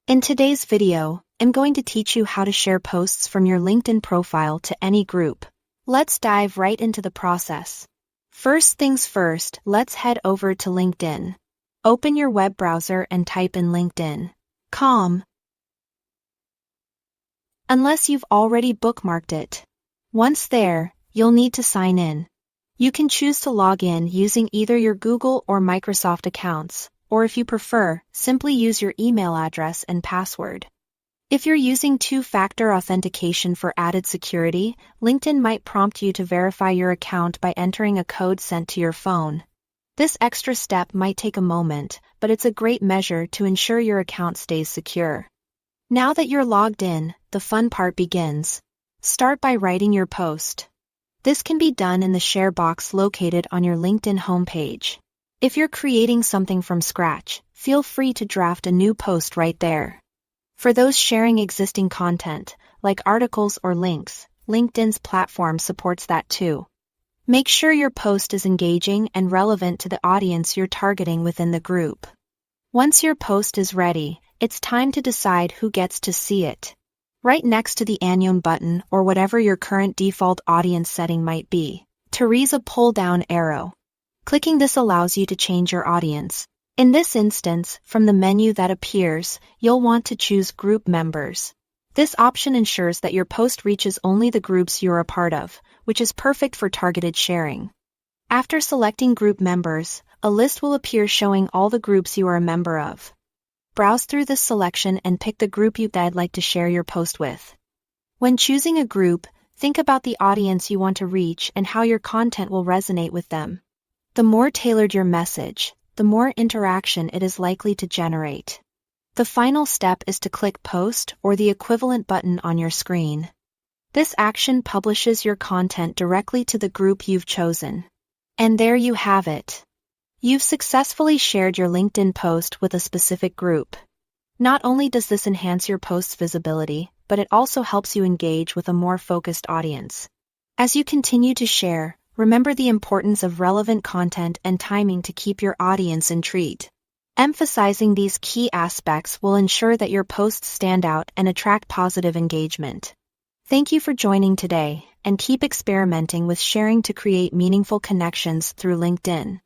In today's video, I'm going to teach you how to share posts from your LinkedIn profile to any group. Let's dive right into the process. First things first, let's head over to LinkedIn. Open your web browser and type in LinkedIn.com. Unless you've already bookmarked it. Once there, you'll need to sign in. You can choose to log in using either your Google or Microsoft accounts, or if you prefer, simply use your email address and password. If you're using two-factor authentication for added security, LinkedIn might prompt you to verify your account by entering a code sent to your phone. This extra step might take a moment, but it's a great measure to ensure your account stays secure. Now that you're logged in, the fun part begins. Start by writing your post. This can be done in the share box located on your LinkedIn homepage. If you're creating something from scratch, feel free to draft a new post right there. For those sharing existing content, like articles or links, LinkedIn's platform supports that too. Make sure your post is engaging and relevant to the audience you're targeting within the group. Once your post is ready, it's time to decide who gets to see it. Right next to the Anion button or whatever your current default audience setting might be, there is a pull-down arrow. Clicking this allows you to change your audience. In this instance, from the menu that appears, you'll want to choose Group Members. This option ensures that your post reaches only the groups you're a part of, which is perfect for targeted sharing. After selecting Group Members, a list will appear showing all the groups you are a member of. Browse through this selection and pick the group you'd like to share your post with. When choosing a group, think about the audience you want to reach and how your content will resonate with them. The more tailored your message, the more interaction it is likely to generate. The final step is to click Post or the equivalent button on your screen. This action publishes your content directly to the group you've chosen. And there you have it. You've successfully shared your LinkedIn post with a specific group. Not only does this enhance your post's visibility, but it also helps you engage with a more focused audience. As you continue to share, remember the importance of relevant content and timing to keep your audience intrigued. Emphasizing these key aspects will ensure that your posts stand out and attract positive engagement. Thank you for joining today, and keep experimenting with sharing to create meaningful connections through LinkedIn.